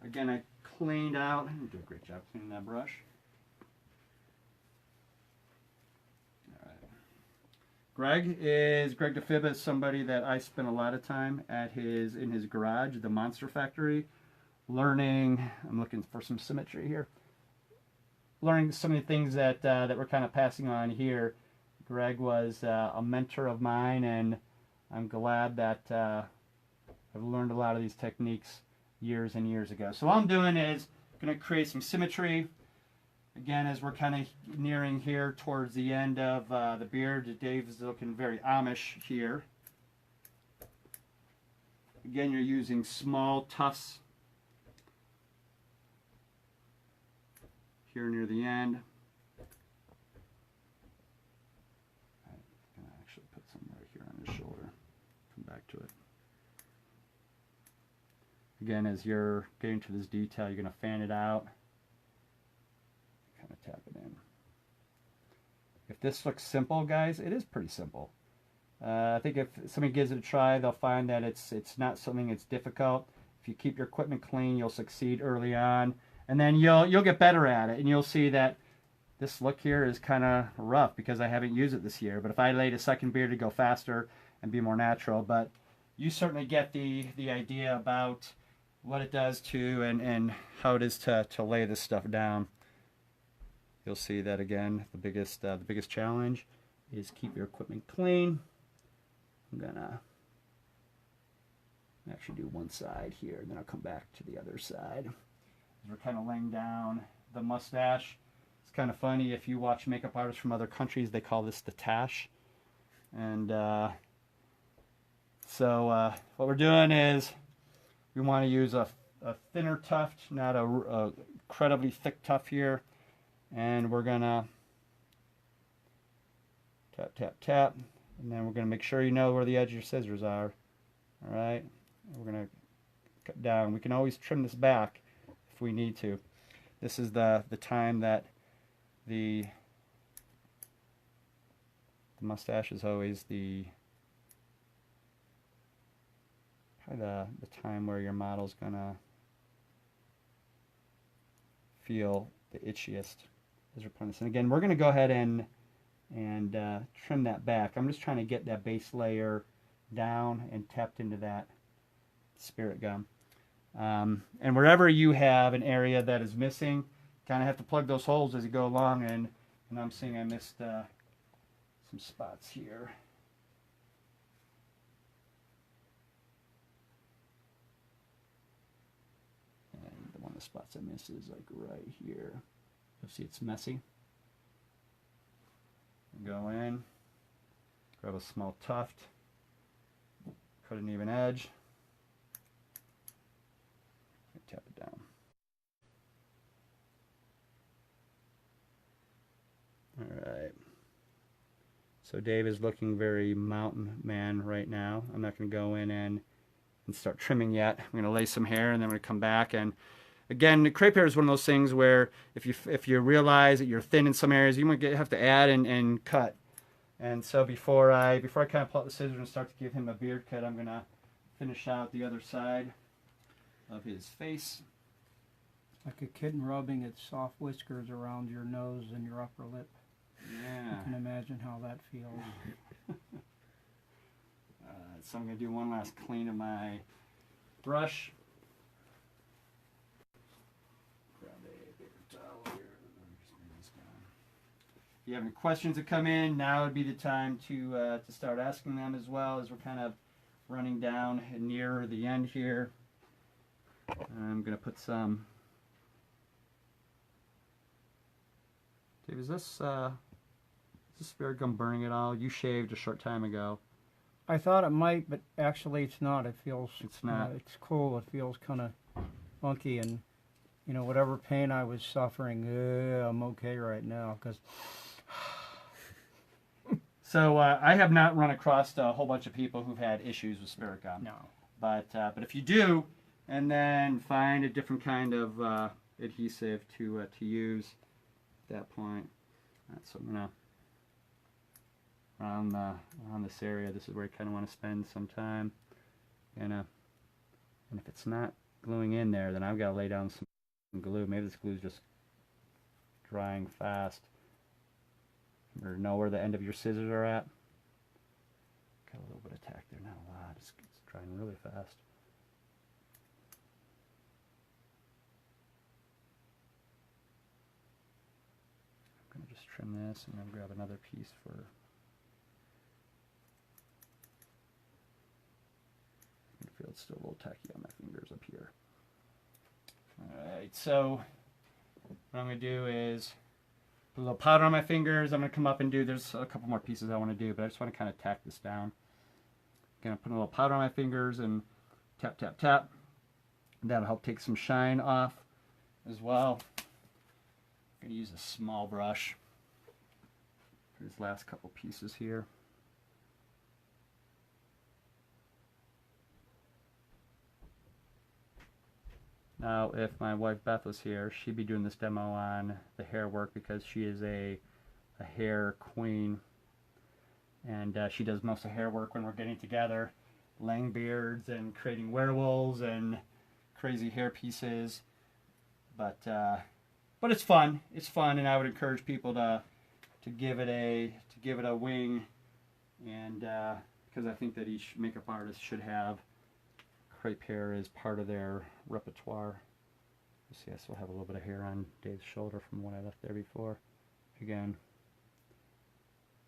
Again, I cleaned out. I didn't do a great job cleaning that brush. Greg DeFibba is somebody that I spent a lot of time in his garage, the Monster Factory, learning. I'm looking for some symmetry here. Learning some of the things that we're kind of passing on here. Greg was a mentor of mine, and I'm glad that I've learned a lot of these techniques years and years ago. So all I'm doing is going to create some symmetry. Again, as we're kind of nearing here towards the end of the beard, Dave is looking very Amish here. Again, you're using small tufts here near the end. I'm going to actually put some right here on his shoulder. Come back to it. Again, as you're getting to this detail, you're going to fan it out. Kind of tap it in. If this looks simple, guys, it is pretty simple. I think if somebody gives it a try, they'll find that it's not something that's difficult. If you keep your equipment clean, you'll succeed early on. And then you'll get better at it, and you'll see that this look here is kind of rough because I haven't used it this year. But if I laid a second beard, it'd go faster and be more natural. But you certainly get the idea about what it does to and how it is to lay this stuff down. You'll see that again. The biggest challenge is keep your equipment clean. I'm gonna actually do one side here, and then I'll come back to the other side. We're kind of laying down the mustache. It's kind of funny, if you watch makeup artists from other countries, they call this the tash. And so what we're doing is we want to use a thinner tuft, not a incredibly thick tuft here. And we're gonna tap, tap, tap, and then we're gonna make sure you know where the edge of your scissors are. All right, and we're gonna cut down. We can always trim this back if we need to. This is the time that the mustache is always the time where your model's gonna feel the itchiest as we're putting this in. Again, we're gonna go ahead and trim that back. I'm just trying to get that base layer down and tapped into that spirit gum. And wherever you have an area that is missing, kind of have to plug those holes as you go along. And I'm seeing I missed some spots here. And one of the spots I missed is like right here. You'll see it's messy. Go in, grab a small tuft, cut an even edge, and tap it down. Alright, so Dave is looking very mountain man right now. I'm not going to go in and start trimming yet. I'm going to lay some hair and then I'm going to come back. And again, the crepe hair is one of those things where if you realize that you're thin in some areas, you might have to add and cut. And so before I kind of pull out the scissors and start to give him a beard cut, I'm going to finish out the other side of his face. Like a kitten rubbing its soft whiskers around your nose and your upper lip. Yeah. You can imagine how that feels. So I'm going to do one last clean of my brush. Grab a paper towel here. If you have any questions that come in, now would be the time to start asking them as well, as we're kind of running down near the end here. I'm going to put some... Dave, is this spirit gum burning at all? You shaved a short time ago. I thought it might, but actually it's not. It feels... It's not. It's cool. It feels kind of funky, and, you know, whatever pain I was suffering, I'm okay right now, because... So I have not run across a whole bunch of people who've had issues with spirit gum. No. But if you do, and then find a different kind of adhesive to use at that point. So I'm gonna around this area. This is where I kind of want to spend some time. And if it's not gluing in there, then I've got to lay down some glue. Maybe this glue is just drying fast. Or know where the end of your scissors are at. Got a little bit of tack there, not a lot. It's drying really fast. I'm going to just trim this and then grab another piece for... I feel it's still a little tacky on my fingers up here. Alright, so what I'm going to do is put a little powder on my fingers. I'm going to come up and there's a couple more pieces I want to do, but I just want to kind of tack this down. Going to put a little powder on my fingers and tap, tap, tap. That'll help take some shine off as well. I'm going to use a small brush for these last couple pieces here. Now, if my wife Beth was here, she'd be doing this demo on the hair work because she is a hair queen. And she does most of the hair work when we're getting together, laying beards and creating werewolves and crazy hair pieces. but it's fun. It's fun, and I would encourage people to give it a wing, and because I think that each makeup artist should have crepe hair as part of their repertoire. You see, I still have a little bit of hair on Dave's shoulder from when I left there before. Again,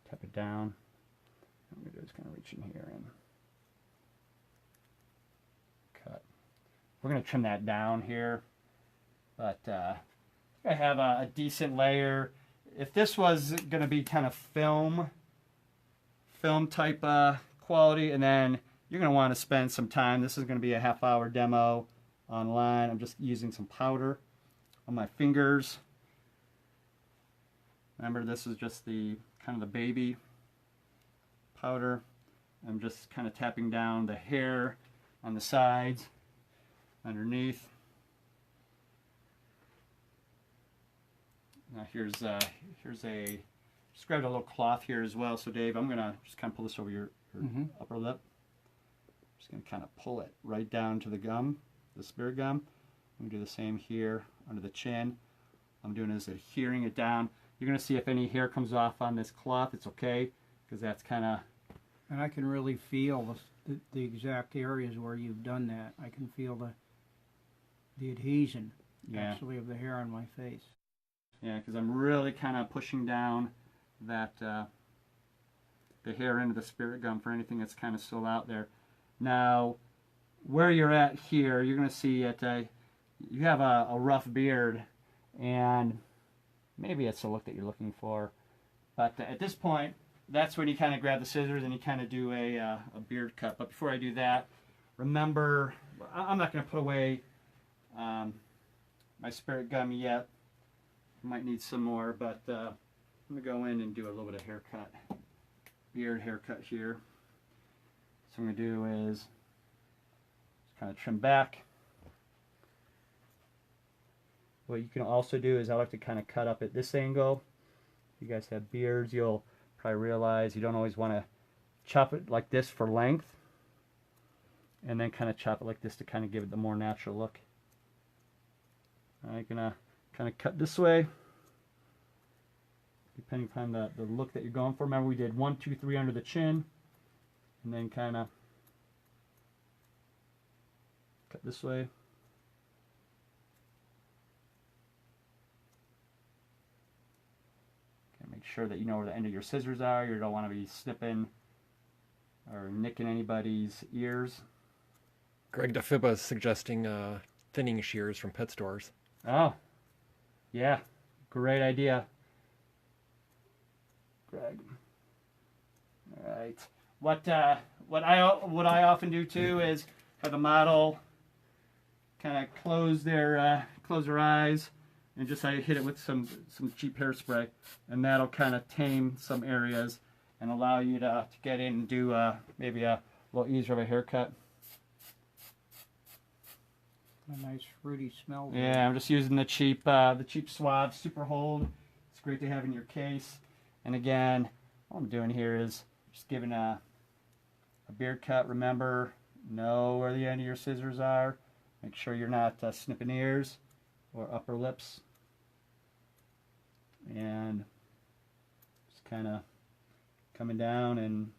tap it down. What I'm going to do is kind of reach in here and cut. We're going to trim that down here, but I have a decent layer. If this was going to be kind of film type quality, and then you're going to want to spend some time. This is going to be a half-hour demo online. I'm just using some powder on my fingers. Remember, this is just the kind of the baby powder. I'm just kind of tapping down the hair on the sides, underneath. Now just grabbed a little cloth here as well. So Dave, I'm gonna just kind of pull this over your upper lip. Just gonna kind of pull it right down to the gum, the spirit gum. I'm gonna do the same here under the chin. I'm doing is adhering it down. You're gonna see if any hair comes off on this cloth, it's okay, because that's kind of. And I can really feel the exact areas where you've done that. I can feel the adhesion, actually, of the hair on my face. Yeah, because I'm really kind of pushing down that the hair into the spirit gum for anything that's kind of still out there. Now, where you're at here, you're going to see it. You have a rough beard, and maybe it's the look that you're looking for. But at this point, that's when you kind of grab the scissors and you kind of do a beard cut. But before I do that, remember, I'm not going to put away my spirit gum yet. Might need some more, but I'm going to go in and do a little bit of haircut, beard haircut here. So what I'm going to do is just kind of trim back. What you can also do is I like to kind of cut up at this angle. If you guys have beards, you'll probably realize you don't always want to chop it like this for length, and then kind of chop it like this to kind of give it the more natural look. I'm gonna kind of cut this way, depending upon the look that you're going for. Remember, we did 1, 2, 3 under the chin, and then kind of cut this way. Make sure that you know where the end of your scissors are. You don't want to be snipping or nicking anybody's ears. Greg DeFiba is suggesting thinning shears from pet stores. Oh, yeah, great idea, Greg. All right. What I often do too is have the model kind of close their eyes. And just I hit it with some cheap hairspray, and that'll kind of tame some areas and allow you to get in and do maybe a little easier of a haircut. A nice fruity smell. Yeah, I'm just using the cheap Suave Super Hold. It's great to have in your case. And again, what I'm doing here is just giving a beard cut. Remember, know where the end of your scissors are. Make sure you're not snipping ears or upper lips. And just kind of coming down and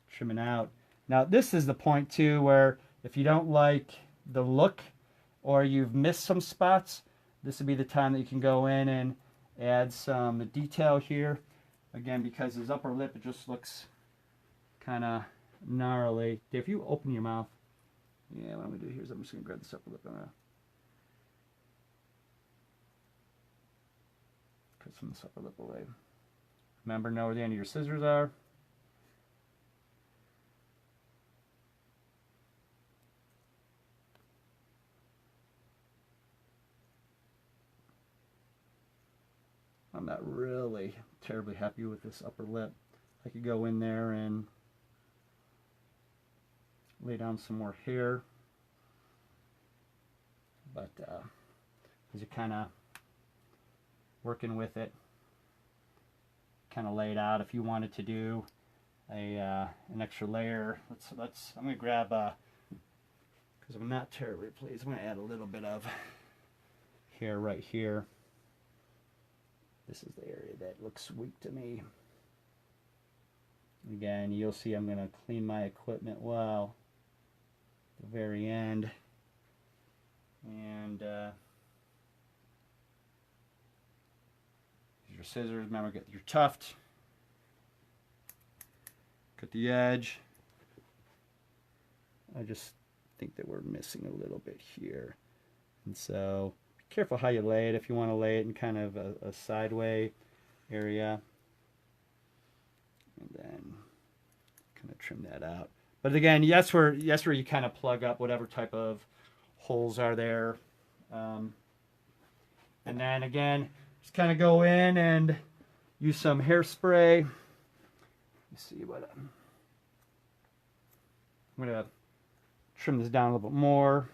trimming out. Now this is the point too where if you don't like the look or you've missed some spots, this would be the time that you can go in and add some detail here. Again, because his upper lip, it just looks kind of gnarly. If you open your mouth, yeah, what I'm going to do here is I'm just going to grab this upper lip and cut some of this upper lip away. Remember, know where the end of your scissors are. I'm not really terribly happy with this upper lip. I could go in there and lay down some more hair. But as you're kind of working with it, kind of lay it out. If you wanted to do an extra layer, I'm going to grab because because I'm not terribly pleased. I'm going to add a little bit of hair right here. This is the area that looks weak to me. Again, you'll see I'm going to clean my equipment well at the very end. And use your scissors. Remember, get your tuft. Cut the edge. I just think that we're missing a little bit here. And so be careful how you lay it. If you want to lay it in kind of a sideway area. And then kind of trim that out. But again, that's where you kind of plug up whatever type of holes are there. And then again, just kind of go in and use some hairspray. Let's see what I'm going to trim this down a little bit more.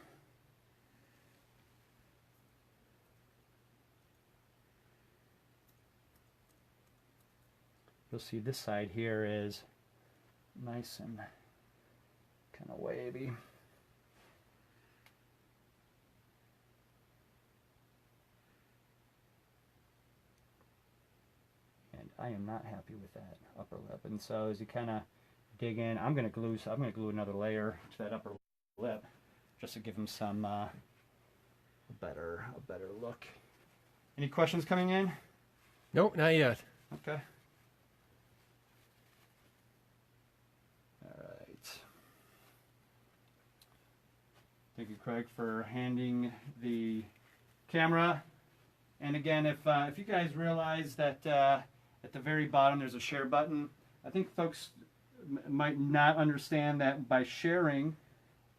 You'll see this side here is nice and kind of wavy. And I am not happy with that upper lip. And so as you kind of dig in, I'm going to glue another layer to that upper lip just to give them some a better look. Any questions coming in? Nope, not yet. Okay. All right. Thank you, Craig, for handing the camera. And again, if you guys realize that at the very bottom there's a share button, I think folks might not understand that by sharing,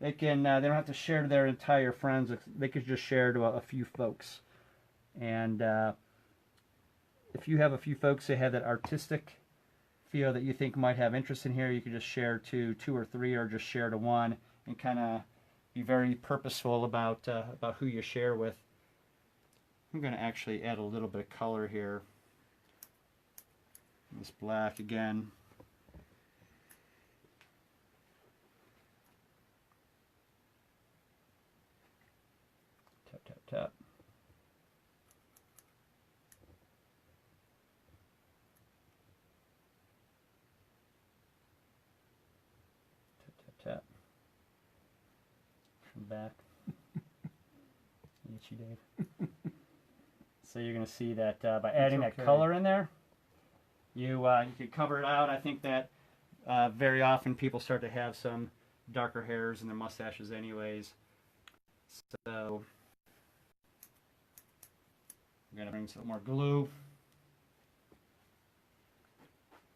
they don't have to share to their entire friends. They could just share to a few folks. And if you have a few folks that have that artistic feel that you think might have interest in here, you could just share to 2 or 3, or just share to 1, and kind of be very purposeful about who you share with. I'm going to actually add a little bit of color here. This black again. Tap, tap, tap. Tap, tap, tap. From back. Itchy Dave. So you're going to see that by adding that color in there, you can cover it out. I think that very often people start to have some darker hairs in their mustaches anyways. So I'm going to bring some more glue.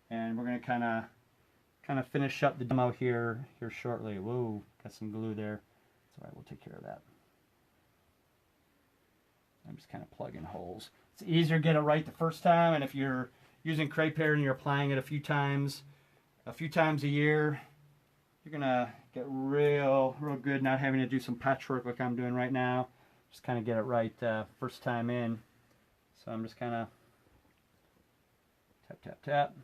And we're going to kind of finish up the demo here shortly. Whoa, got some glue there. That's all right, we'll take care of that. I'm just kind of plugging holes. It's easier to get it right the first time, and if you're using Crepe and you're applying it a few times a year, you're gonna get real good not having to do some patchwork like I'm doing right now. Just kind of get it right first time in. So I'm just kind of tap, tap, tap.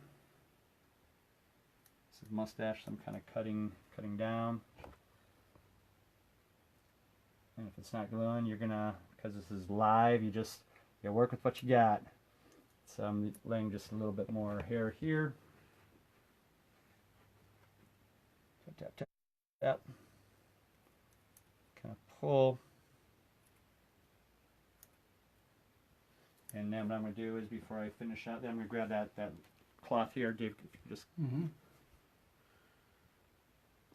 This is mustache, so I'm kind of cutting down. And if it's not gluing, you're gonna, because this is live, you work with what you got. So I'm laying just a little bit more hair here. Tap, tap, tap, tap. Kind of pull. And then what I'm going to do is, before I finish out, then I'm going to grab that cloth here. Dave, if you just, I'm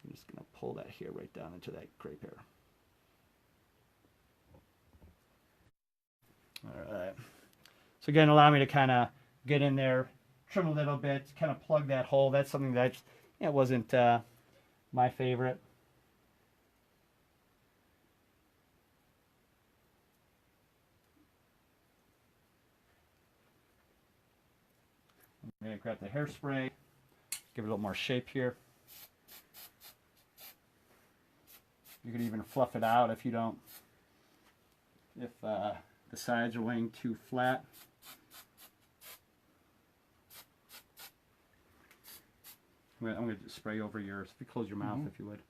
just going to pull that hair right down into that crepe hair. All right. So again, allow me to kind of get in there, trim a little bit, kind of plug that hole. That's something that wasn't my favorite. I'm going to grab the hairspray, give it a little more shape here. You could even fluff it out if you don't, if the sides are laying too flat. I'm going to spray over yours. If you close your mouth, if you would.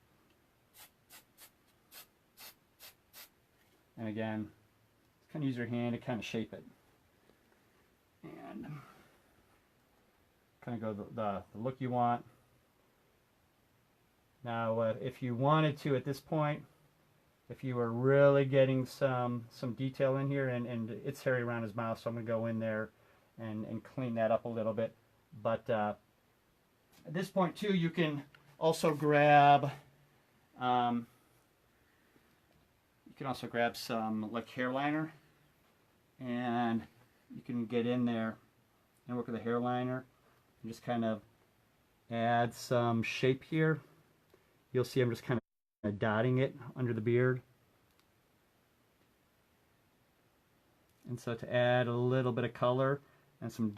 And again, kind of use your hand to kind of shape it. And kind of go the look you want. Now, if you wanted to at this point, if you were really getting some detail in here, and it's hairy around his mouth, so I'm going to go in there and clean that up a little bit. But at this point too, you can also grab some like hair liner, and you can get in there and work with a hair liner and just kind of add some shape here. You'll see I'm just kind of dotting it under the beard. And so to add a little bit of color and some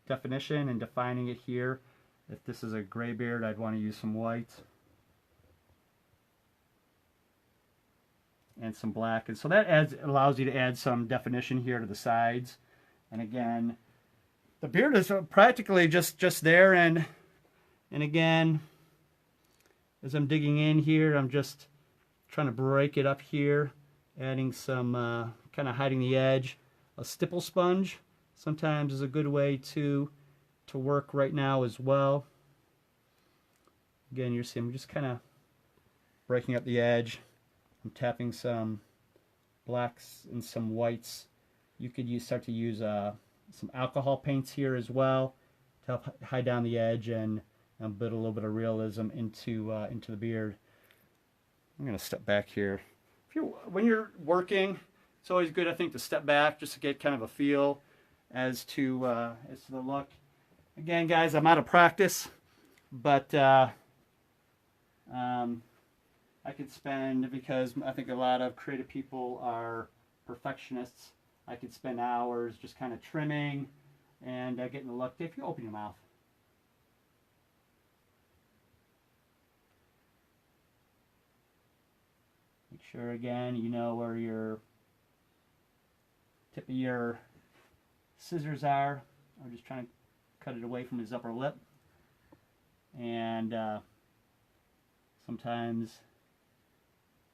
definition and defining it here. If this is a gray beard, I'd want to use some white and some black. And so that allows you to add some definition here to the sides. And again, the beard is practically just there. And again, as I'm digging in here, I'm just trying to break it up here, adding some kind of hiding the edge. A stipple sponge sometimes is a good way to work right now as well. Again, you're seeing I'm just kind of breaking up the edge. I'm tapping some blacks and some whites. You could start to use some alcohol paints here as well to help hide down the edge and build a little bit of realism into the beard. I'm going to step back here. When you're working, it's always good, I think, to step back just to get kind of a feel as to the look. Again, guys, I'm out of practice, but I could spend, because I think a lot of creative people are perfectionists, I could spend hours just kind of trimming and getting the look. If you open your mouth. Make sure, again, you know where your tip of your scissors are. I'm just trying to cut it away from his upper lip. And sometimes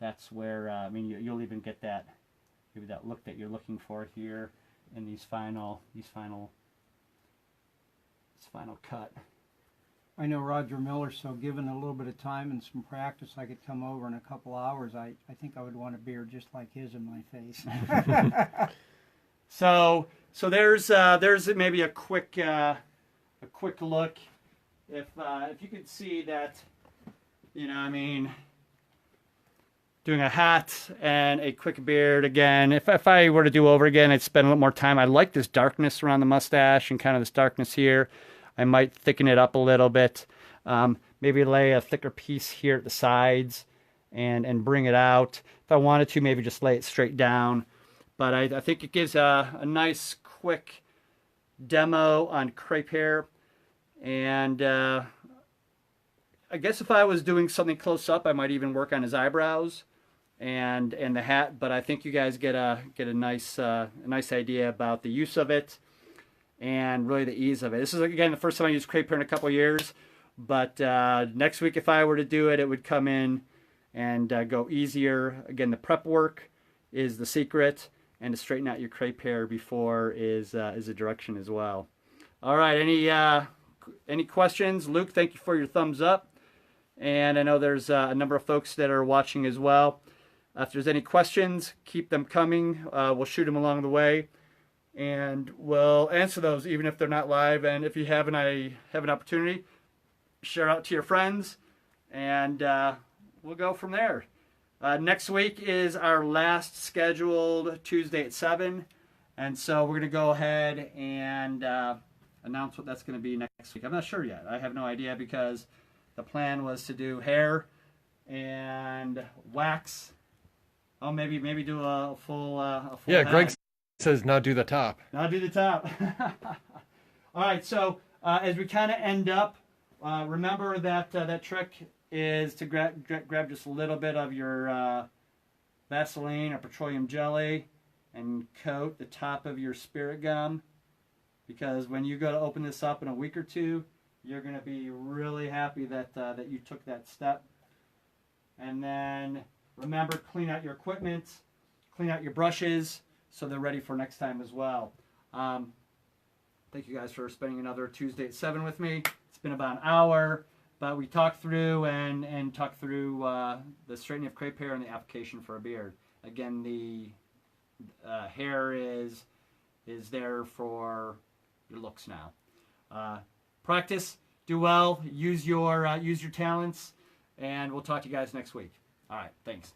that's where, I mean, you'll even get that, maybe that look that you're looking for here in this final cut. I know Roger Miller, so given a little bit of time and some practice, I could come over in a couple hours. I think I would want a beard just like his in my face. So there's maybe a quick look. If you could see that, you know, I mean, doing a hat and a quick beard again. If I were to do over again, I'd spend a little more time. I like this darkness around the mustache and kind of this darkness here. I might thicken it up a little bit. Maybe lay a thicker piece here at the sides and bring it out. If I wanted to, maybe just lay it straight down. But I think it gives a nice quick demo on crepe hair. And I guess if I was doing something close up, I might even work on his eyebrows and the hat. But I think you guys get a nice idea about the use of it and really the ease of it. This is, again, the first time I used crepe hair in a couple of years. But next week, if I were to do it, it would come in and go easier. Again, the prep work is the secret, and to straighten out your crepe hair before is a direction as well. All right, any questions? Luke, thank you for your thumbs up. And I know there's a number of folks that are watching as well. If there's any questions, keep them coming. We'll shoot them along the way, and we'll answer those even if they're not live. And if you have an opportunity, share out to your friends, and we'll go from there. Next week is our last scheduled Tuesday at 7, and so we're going to go ahead and announce what that's going to be next week. I'm not sure yet. I have no idea, because the plan was to do hair and wax. Oh, maybe do a full Yeah, head. Greg says now do the top. Now do the top. All right, so as we kind of end up, remember that that trick is to grab just a little bit of your Vaseline or petroleum jelly and coat the top of your spirit gum, because when you go to open this up in a week or two, you're going to be really happy that that you took that step. And then remember, clean out your equipment, clean out your brushes so they're ready for next time as well. Thank you guys for spending another Tuesday at 7 with me. It's been about an hour, but we talked through and talked through the straightening of crepe hair and the application for a beard. Again, the hair is there for your looks now. Practice, do well, use your talents, and we'll talk to you guys next week. All right, thanks.